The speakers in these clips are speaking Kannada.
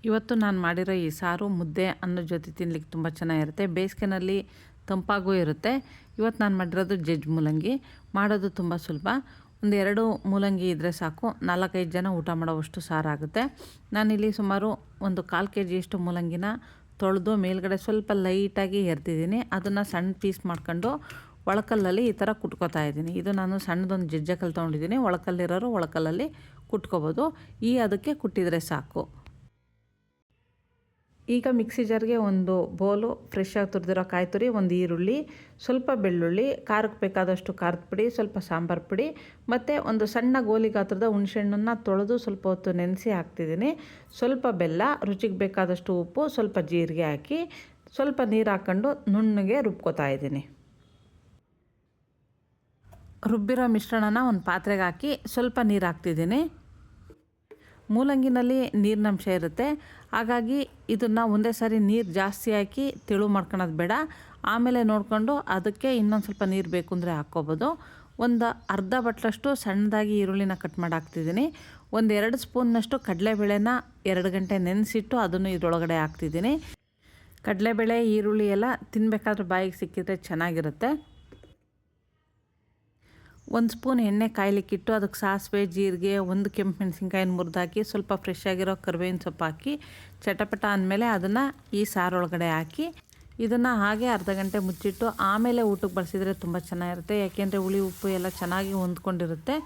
ಇವತ್ತು ನಾನು ಮಾಡಿರೋ ಈ ಸಾರು ಮುದ್ದೆ ಅನ್ನೋ ಜೊತೆ ತಿನ್ಲಿಕ್ಕೆ ತುಂಬ ಚೆನ್ನಾಗಿರುತ್ತೆ. ಬೇಸಿಗೆನಲ್ಲಿ ತಂಪಾಗೂ ಇರುತ್ತೆ. ಇವತ್ತು ನಾನು ಮಾಡಿರೋದು ಜಜ್ಜಿ ಮೂಲಂಗಿ. ಮಾಡೋದು ತುಂಬ ಸುಲಭ. ಒಂದು 2 ಮೂಲಂಗಿ ಇದ್ದರೆ ಸಾಕು, 4-5 ಜನ ಊಟ ಮಾಡೋವಷ್ಟು ಸಾರಾಗುತ್ತೆ. ನಾನಿಲ್ಲಿ ಸುಮಾರು ಒಂದು 1/4 kg ಮೂಲಂಗಿನ ತೊಳೆದು ಮೇಲ್ಗಡೆ ಸ್ವಲ್ಪ ಲೈಟಾಗಿ ಎರ್ದಿದ್ದೀನಿ. ಅದನ್ನು ಸಣ್ಣ ಪೀಸ್ ಮಾಡ್ಕೊಂಡು ಒಳಕಲ್ಲಲ್ಲಿ ಈ ಥರ ಕುಟ್ಕೋತಾ ಇದ್ದೀನಿ. ಇದು ನಾನು ಸಣ್ಣದೊಂದು ಜಜ್ಜಕಲ್ಲಿ ತೊಗೊಂಡಿದ್ದೀನಿ. ಒಳಕಲ್ಲಿರೋರು ಒಳಕಲ್ಲಲ್ಲಿ ಕುಟ್ಕೋಬೋದು. ಅದಕ್ಕೆ ಕುಟ್ಟಿದರೆ ಸಾಕು. ಈಗ ಮಿಕ್ಸಿ ಜಾರ್ಗೆ ಒಂದು ಬೌಲು ಫ್ರೆಶ್ ಆಗಿ ತುರಿದಿರೋ ಕಾಯಿ ತುರಿ, ಒಂದು ಈರುಳ್ಳಿ, ಸ್ವಲ್ಪ ಬೆಳ್ಳುಳ್ಳಿ, ಖಾರಕ್ಕೆ ಬೇಕಾದಷ್ಟು ಖಾರದ ಪುಡಿ, ಸ್ವಲ್ಪ ಸಾಂಬಾರು ಪುಡಿ ಮತ್ತು ಒಂದು ಸಣ್ಣ ಗೋಲಿ ಗಾತ್ರದ ಹುಣಸೆಹಣ್ಣನ್ನು ತೊಳೆದು ಸ್ವಲ್ಪ ಹೊತ್ತು ನೆನೆಸಿ ಹಾಕ್ತಿದ್ದೀನಿ. ಸ್ವಲ್ಪ ಬೆಲ್ಲ, ರುಚಿಗೆ ಬೇಕಾದಷ್ಟು ಉಪ್ಪು, ಸ್ವಲ್ಪ ಜೀರಿಗೆ ಹಾಕಿ ಸ್ವಲ್ಪ ನೀರು ಹಾಕ್ಕೊಂಡು ನುಣ್ಣಗೆ ರುಬ್ಕೋತಾ ಇದ್ದೀನಿ. ರುಬ್ಬಿರೋ ಮಿಶ್ರಣನ ಒಂದು ಪಾತ್ರೆಗೆ ಹಾಕಿ ಸ್ವಲ್ಪ ನೀರು ಹಾಕ್ತಿದ್ದೀನಿ. ಮೂಲಂಗಿನಲ್ಲಿ ನೀರಿನಂಶ ಇರುತ್ತೆ, ಹಾಗಾಗಿ ಇದನ್ನು ಒಂದೇ ಸಾರಿ ನೀರು ಜಾಸ್ತಿ ಹಾಕಿ ತೆಳು ಮಾಡ್ಕೊಳೋದು ಬೇಡ. ಆಮೇಲೆ ನೋಡಿಕೊಂಡು ಅದಕ್ಕೆ ಇನ್ನೊಂದು ಸ್ವಲ್ಪ ನೀರು ಬೇಕು ಅಂದರೆ ಹಾಕ್ಕೋಬೋದು. ಒಂದು ಅರ್ಧ ಬಟ್ಲಷ್ಟು ಸಣ್ಣದಾಗಿ ಈರುಳ್ಳಿನ ಕಟ್ ಮಾಡಿ ಹಾಕ್ತಿದ್ದೀನಿ. ಒಂದು 2 ಸ್ಪೂನ್ನಷ್ಟು ಕಡಲೆಬೇಳೆನ 2 ಗಂಟೆ ನೆನೆಸಿಟ್ಟು ಅದನ್ನು ಇದರೊಳಗಡೆ ಹಾಕ್ತಿದ್ದೀನಿ. ಕಡಲೆಬೇಳೆ ಈರುಳ್ಳಿ ಎಲ್ಲ ತಿನ್ನಬೇಕಾದ್ರೆ ಬಾಯಿಗೆ ಸಿಕ್ಕಿದ್ರೆ ಚೆನ್ನಾಗಿರುತ್ತೆ. 1 ಸ್ಪೂನ್ ಎಣ್ಣೆ ಕಾಯ್ಲಿಕ್ಕಿಟ್ಟು ಅದಕ್ಕೆ ಸಾಸಿವೆ, ಜೀರಿಗೆ, 1 ಕೆಂಪು ಮೆಣಸಿನ್ಕಾಯಿನ ಮುರಿದಾಕಿ ಸ್ವಲ್ಪ ಫ್ರೆಶ್ ಆಗಿರೋ ಕರಿಬೇವಿನ ಸೊಪ್ಪು ಹಾಕಿ ಚಟಪಟ ಅಂದಮೇಲೆ ಅದನ್ನು ಈ ಸಾರೊಳಗಡೆ ಹಾಕಿ ಇದನ್ನು ಹಾಗೆ ಅರ್ಧ ಗಂಟೆ ಮುಚ್ಚಿಟ್ಟು ಆಮೇಲೆ ಊಟಕ್ಕೆ ಬಳಸಿದರೆ ತುಂಬ ಚೆನ್ನಾಗಿರುತ್ತೆ. ಯಾಕೆಂದರೆ ಹುಳಿ ಉಪ್ಪು ಎಲ್ಲ ಚೆನ್ನಾಗಿ ಹೊಂದ್ಕೊಂಡಿರುತ್ತೆ.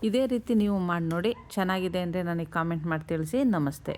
ಇದೇ ರೀತಿ ನೀವು ಮಾಡಿ ನೋಡಿ. ಚೆನ್ನಾಗಿದೆ ಅಂದರೆ ನನಗೆ ಕಾಮೆಂಟ್ ಮಾಡಿ ತಿಳಿಸಿ. ನಮಸ್ತೆ.